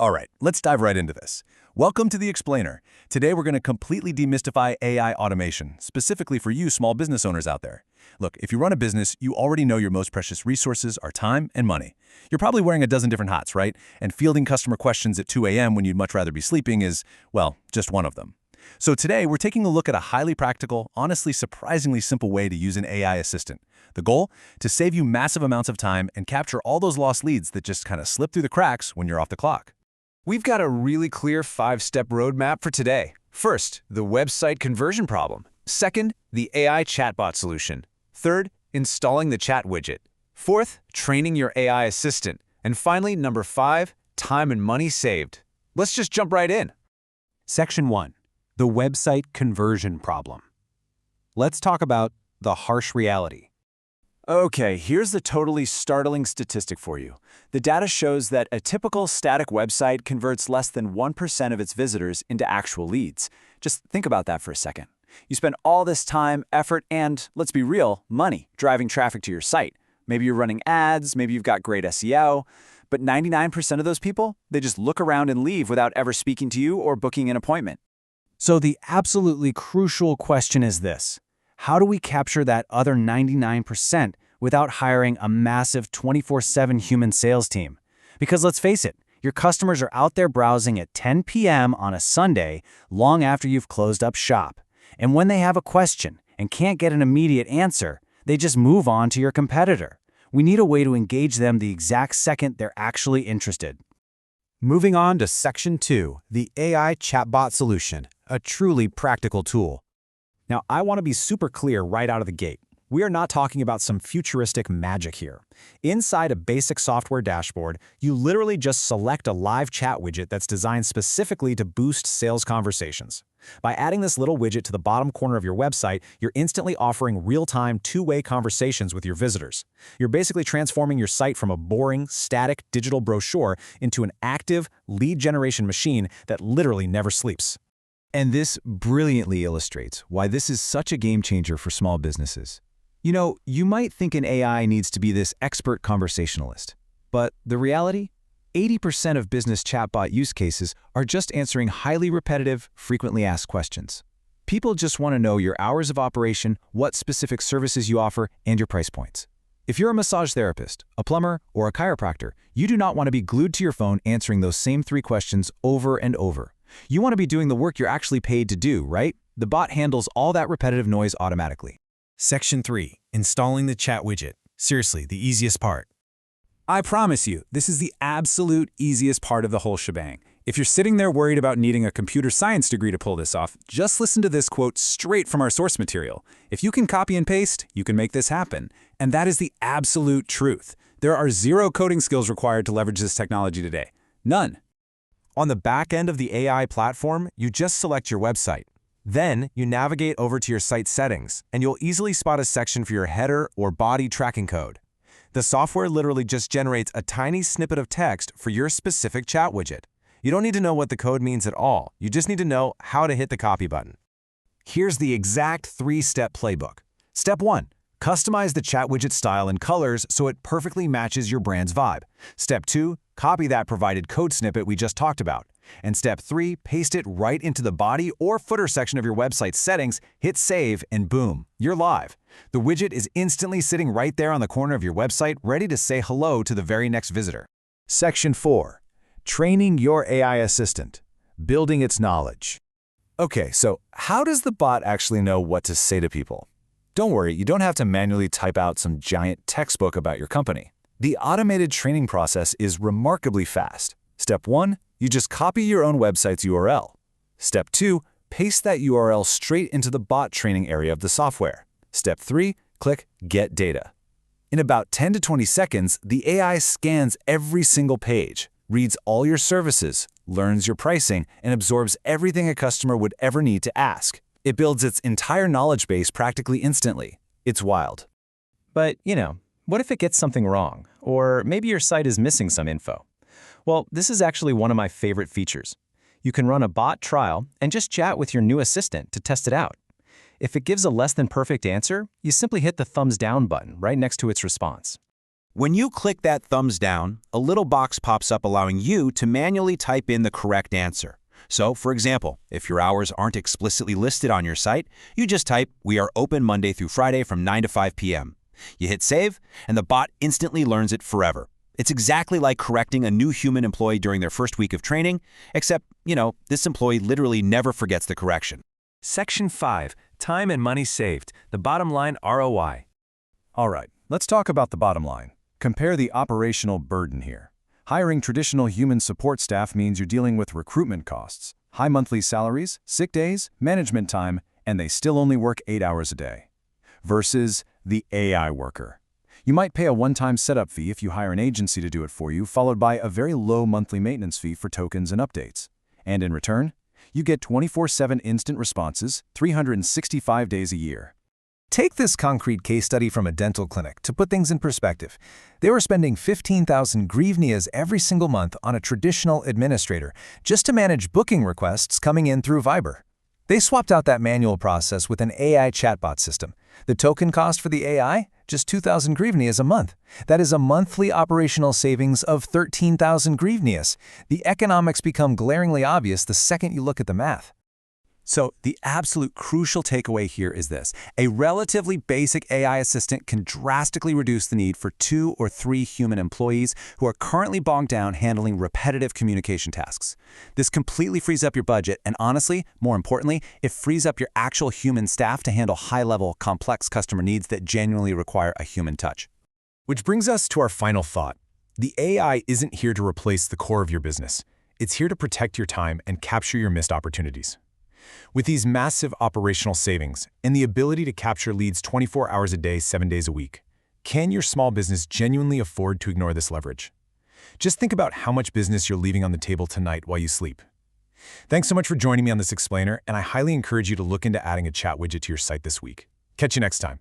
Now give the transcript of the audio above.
All right, let's dive right into this. Welcome to The Explainer. Today we're going to completely demystify AI automation, specifically for you small business owners out there. Look, if you run a business, you already know your most precious resources are time and money. You're probably wearing a dozen different hats, right? And fielding customer questions at 2 a.m. when you'd much rather be sleeping is, well, just one of them. So today we're taking a look at a highly practical, honestly surprisingly simple way to use an AI assistant. The goal? To save you massive amounts of time and capture all those lost leads that just kind of slip through the cracks when you're off the clock. We've got a really clear 5-step roadmap for today. First, the website conversion problem. Second, the AI chatbot solution. Third, installing the chat widget. Fourth, training your AI assistant. And finally, number 5, time and money saved. Let's just jump right in. Section 1. The website conversion problem. Let's talk about the harsh reality. Okay, here's the totally startling statistic for you. The data shows that a typical static website converts less than 1% of its visitors into actual leads. Just think about that for a second. You spend all this time, effort, and, let's be real, money driving traffic to your site. Maybe you're running ads, maybe you've got great SEO, but 99% of those people, they just look around and leave without ever speaking to you or booking an appointment. So the absolutely crucial question is this. How do we capture that other 99% without hiring a massive 24/7 human sales team? Because let's face it, your customers are out there browsing at 10 p.m. on a Sunday long after you've closed up shop. And when they have a question and can't get an immediate answer, they just move on to your competitor. We need a way to engage them the exact second they're actually interested. Moving on to Section 2, the AI chatbot solution, a truly practical tool. Now, I want to be super clear right out of the gate. We are not talking about some futuristic magic here. Inside a basic software dashboard, you literally just select a live chat widget that's designed specifically to boost sales conversations. By adding this little widget to the bottom corner of your website, you're instantly offering real-time, two-way conversations with your visitors. You're basically transforming your site from a boring, static digital brochure into an active, lead generation machine that literally never sleeps. And this brilliantly illustrates why this is such a game changer for small businesses. You know, you might think an AI needs to be this expert conversationalist, but the reality? 80% of business chatbot use cases are just answering highly repetitive, frequently asked questions. People just want to know your hours of operation, what specific services you offer, and your price points. If you're a massage therapist, a plumber, or a chiropractor, you do not want to be glued to your phone answering those same 3 questions over and over. You want to be doing the work you're actually paid to do, right? The bot handles all that repetitive noise automatically. Section 3. Installing the chat widget. Seriously, the easiest part. I promise you, this is the absolute easiest part of the whole shebang. If you're sitting there worried about needing a computer science degree to pull this off, just listen to this quote straight from our source material. If you can copy and paste, you can make this happen. And that is the absolute truth. There are 0 coding skills required to leverage this technology today. None. On the back end of the AI platform, you just select your website. Then, you navigate over to your site settings, and you'll easily spot a section for your header or body tracking code. The software literally just generates a tiny snippet of text for your specific chat widget. You don't need to know what the code means at all. You just need to know how to hit the copy button. Here's the exact 3-step playbook. Step 1. Customize the chat widget style and colors so it perfectly matches your brand's vibe. Step 2. Copy that provided code snippet we just talked about. And Step 3. Paste it right into the body or footer section of your website settings, hit save, and boom, you're live. The widget is instantly sitting right there on the corner of your website, ready to say hello to the very next visitor. Section 4. Training your AI assistant. Building its knowledge. Okay, so how does the bot actually know what to say to people? Don't worry, you don't have to manually type out some giant textbook about your company. The automated training process is remarkably fast. Step 1, you just copy your own website's URL. Step 2, paste that URL straight into the bot training area of the software. Step 3, click Get Data. In about 10 to 20 seconds, the AI scans every single page, reads all your services, learns your pricing, and absorbs everything a customer would ever need to ask. It builds its entire knowledge base practically instantly. It's wild. But, what if it gets something wrong? Or maybe your site is missing some info? Well, this is actually one of my favorite features. You can run a bot trial and just chat with your new assistant to test it out. If it gives a less than perfect answer, you simply hit the thumbs down button right next to its response. When you click that thumbs down, a little box pops up allowing you to manually type in the correct answer. So, for example, if your hours aren't explicitly listed on your site, you just type, "We are open Monday through Friday from 9 to 5 p.m." You hit save, and the bot instantly learns it forever. It's exactly like correcting a new human employee during their first week of training, except, this employee literally never forgets the correction. Section 5. Time and money saved. The bottom line ROI. All right, let's talk about the bottom line. Compare the operational burden here. Hiring traditional human support staff means you're dealing with recruitment costs, high monthly salaries, sick days, management time, and they still only work 8 hours a day. Versus the AI worker. You might pay a one-time setup fee if you hire an agency to do it for you, followed by a very low monthly maintenance fee for tokens and updates. And in return, you get 24/7 instant responses, 365 days a year. Take this concrete case study from a dental clinic to put things in perspective. They were spending 15,000 hryvnias every single month on a traditional administrator just to manage booking requests coming in through Viber. They swapped out that manual process with an AI chatbot system. The token cost for the AI? Just 2,000 hryvnias a month. That is a monthly operational savings of 13,000 hryvnias. The economics become glaringly obvious the second you look at the math. So the absolute crucial takeaway here is this. A relatively basic AI assistant can drastically reduce the need for 2 or 3 human employees who are currently bogged down handling repetitive communication tasks. This completely frees up your budget, and honestly, more importantly, it frees up your actual human staff to handle high-level, complex customer needs that genuinely require a human touch. Which brings us to our final thought. The AI isn't here to replace the core of your business. It's here to protect your time and capture your missed opportunities. With these massive operational savings and the ability to capture leads 24 hours a day, 7 days a week, can your small business genuinely afford to ignore this leverage? Just think about how much business you're leaving on the table tonight while you sleep. Thanks so much for joining me on this explainer, and I highly encourage you to look into adding a chat widget to your site this week. Catch you next time.